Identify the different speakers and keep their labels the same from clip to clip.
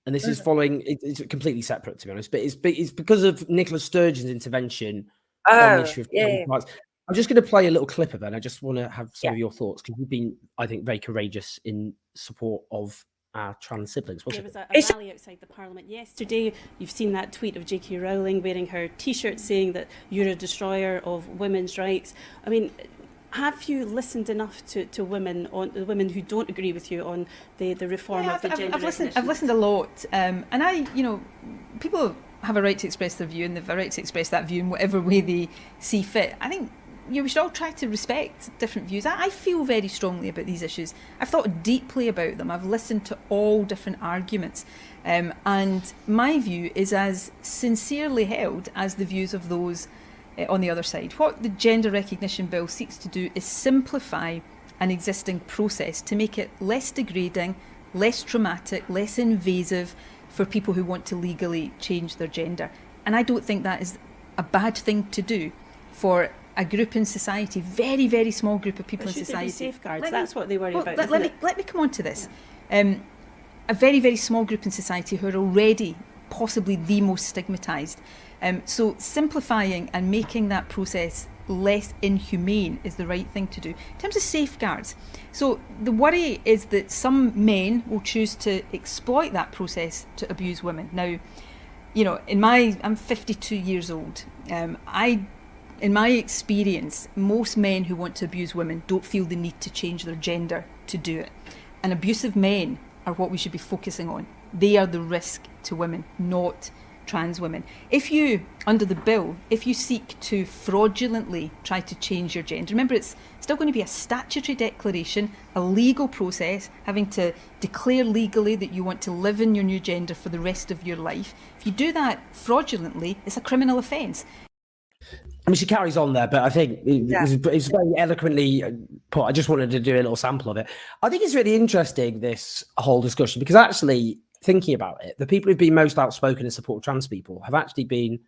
Speaker 1: And this is following, it's completely separate, to be honest, but it's because of Nicola Sturgeon's intervention on the issue of trans rights. I'm just going to play a little clip of it, and I just want to have some of your thoughts, because you've been, I think, very courageous in support of our trans siblings.
Speaker 2: There was a rally outside the Parliament yesterday. You've seen that tweet of J.K. Rowling wearing her T-shirt saying that you're a destroyer of women's rights. I mean, have you listened enough to women, on the women who don't agree with you on the reform of the gender recognition?
Speaker 3: I've listened a lot, and people have a right to express their view, and they've a right to express that view in whatever way they see fit. I think we should all try to respect different views. I feel very strongly about these issues. I've thought deeply about them. I've listened to all different arguments, and my view is as sincerely held as the views of those on the other side. What the Gender Recognition Bill seeks to do is simplify an existing process to make it less degrading, less traumatic, less invasive for people who want to legally change their gender. And I don't think that is a bad thing to do for a group in society, very, very small group of people in society.
Speaker 2: Should there be safeguards? That's what they worry about.
Speaker 3: Let me come on to this. A very, very small group in society who are already possibly the most stigmatised. So simplifying and making that process less inhumane is the right thing to do. In terms of safeguards, so the worry is that some men will choose to exploit that process to abuse women. Now, I'm 52 years old. In my experience, most men who want to abuse women don't feel the need to change their gender to do it. And abusive men are what we should be focusing on. They are the risk to women, not trans women. If you, under the bill, if you seek to fraudulently try to change your gender, remember it's still going to be a statutory declaration, a legal process, having to declare legally that you want to live in your new gender for the rest of your life. If you do that fraudulently, it's a criminal offence.
Speaker 1: I mean, she carries on there, but I think it's very eloquently put. I just wanted to do a little sample of it. I think it's really interesting, this whole discussion, because actually, thinking about it, the people who've been most outspoken in support of trans people have actually been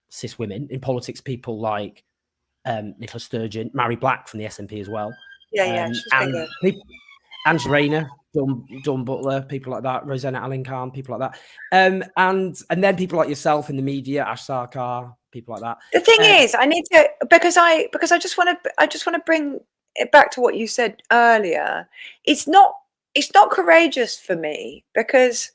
Speaker 1: cis women in politics, people like Nicola Sturgeon, Mary Black from the SNP as well.
Speaker 4: She's been good.
Speaker 1: Angela Rayner, Dawn Butler, people like that, Rosanna Allen Khan, people like that. And then people like yourself in the media, Ash Sarkar, people like that.
Speaker 4: The thing is, I need to, because I just want to bring it back to what you said earlier. It's not courageous for me, because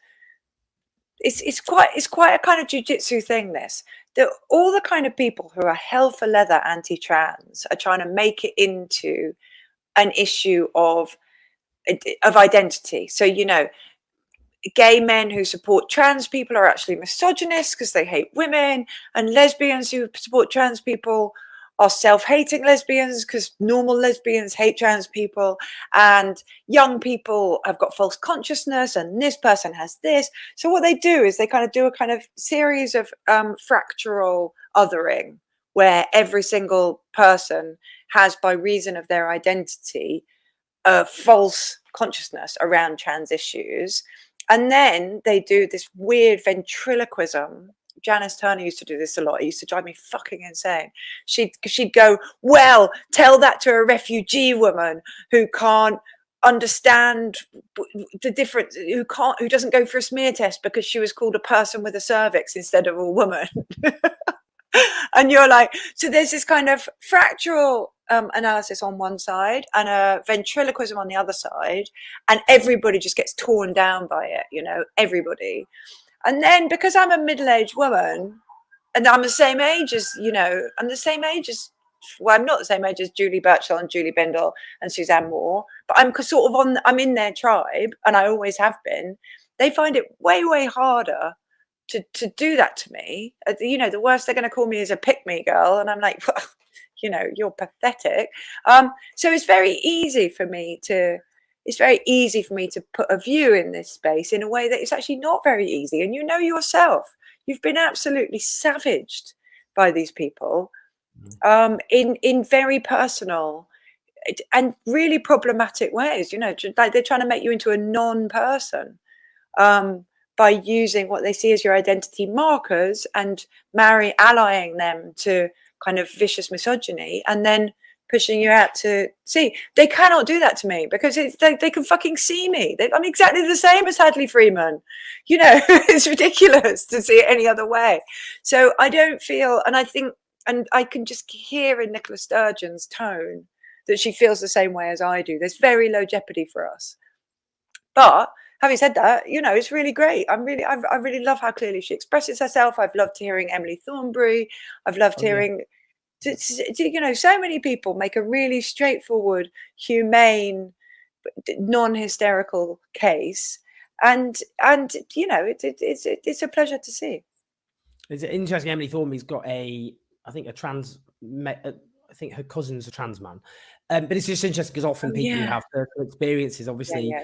Speaker 4: it's quite a kind of jujitsu thing. That all the kind of people who are hell for leather anti-trans are trying to make it into an issue of identity. So, gay men who support trans people are actually misogynists because they hate women, and lesbians who support trans people are self-hating lesbians because normal lesbians hate trans people, and young people have got false consciousness, and this person has this. So what they do is they kind of do a kind of series of fractural othering, where every single person has, by reason of their identity, a false consciousness around trans issues. And then they do this weird ventriloquism. Janice Turner used to do this a lot. It used to drive me fucking insane. She'd go, well, tell that to a refugee woman who can't understand the difference, who doesn't go for a smear test because she was called a person with a cervix instead of a woman. And you're like, so there's this kind of fractural analysis on one side and a ventriloquism on the other side, and everybody just gets torn down by it, everybody. And then because I'm a middle-aged woman, and I'm the same age as, I'm the same age as, well, I'm not the same age as Julie Birchall and Julie Bindel and Suzanne Moore, but I'm sort of I'm in their tribe, and I always have been. They find it way, way harder to do that to me. The worst they're going to call me is a pick-me girl, and I'm like, well, you're pathetic. So it's very easy for me to put a view in this space in a way that it's actually not very easy. And yourself, you've been absolutely savaged by these people in very personal and really problematic ways. Like they're trying to make you into a non-person by using what they see as your identity markers and allying them to kind of vicious misogyny, and then pushing you out to sea. They cannot do that to me because they can fucking see me. I'm exactly the same as Hadley Freeman. You know, it's ridiculous to see it any other way. So I don't feel, and I think, and I can just hear in Nicola Sturgeon's tone that she feels the same way as I do. There's very low jeopardy for us. But having said that, you know, it's really great. I really love how clearly she expresses herself. I've loved hearing Emily Thornberry. I've loved hearing, you know, so many people make a really straightforward, humane, non-hysterical case. And you know, it's a pleasure to see.
Speaker 1: It's interesting. Emily Thornberry's got I think her cousin's a trans man. But it's just interesting because often people who have personal experiences, obviously,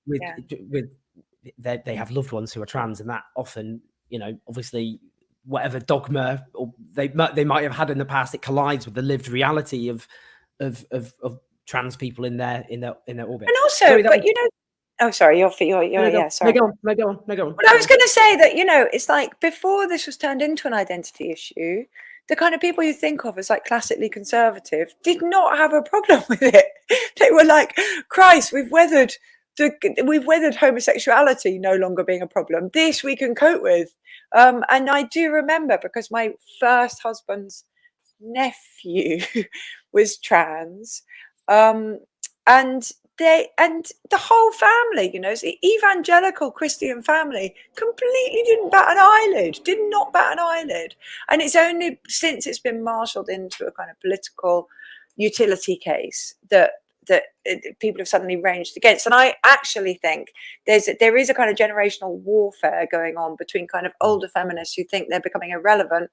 Speaker 1: with they have loved ones who are trans, and that often, you know, obviously, whatever dogma or they might have had in the past, it collides with the lived reality of trans people in their orbit.
Speaker 4: And also, sorry, but you know, oh, sorry, you're yeah, sorry.
Speaker 1: No, go on.
Speaker 4: Well, I was going to say that, you know, it's like before this was turned into an identity issue, the kind of people you think of as like classically conservative did not have a problem with it. They were like, Christ, we've weathered homosexuality no longer being a problem. This we can cope with. And I do remember, because my first husband's nephew was trans, and the whole family, you know, the evangelical Christian family, completely did not bat an eyelid. And it's only since it's been marshaled into a kind of political utility case that people have suddenly ranged against. And I actually think there is a kind of generational warfare going on between kind of older feminists who think they're becoming irrelevant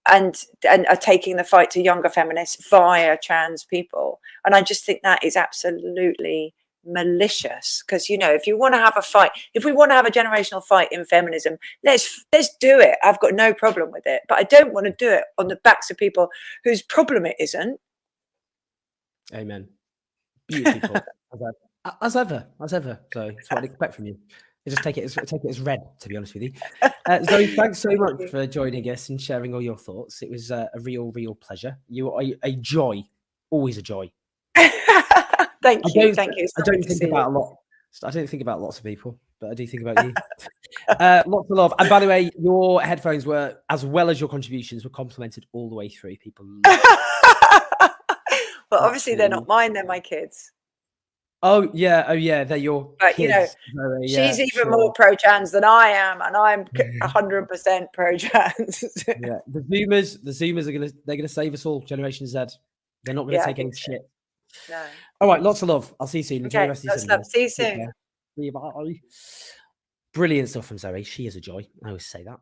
Speaker 4: and are taking the fight to younger feminists via trans people. And I just think that is absolutely malicious, because, you know, if you want to have a fight, if we want to have a generational fight in feminism, let's do it. I've got no problem with it, but I don't want to do it on the backs of people whose problem it isn't.
Speaker 1: Amen. Beautiful. as ever. So that's what I'd expect from you. I just take it as read, to be honest with you. Zoe, thanks so much for joining us and sharing all your thoughts. It was a real pleasure. You are a joy, always a joy.
Speaker 4: Thank you.
Speaker 1: I don't think about lots of people, but I do think about you. Lots of love. And by the way, your headphones were, as well as your contributions, were complimented all the way through. People.
Speaker 4: Well, obviously they're not mine; they're my kids.
Speaker 1: Oh yeah, they're your
Speaker 4: but
Speaker 1: kids.
Speaker 4: You know, she's even more pro-trans than I am, and I'm 100% pro-trans.
Speaker 1: Yeah, the Zoomers are gonna save us all. Generation Z, they're not gonna take any shit.
Speaker 4: No.
Speaker 1: All right, lots of love. I'll see you soon. Enjoy the rest of your Sunday.
Speaker 4: See you soon.
Speaker 1: See you, bye. Brilliant stuff from Zoe. She is a joy. I always say that.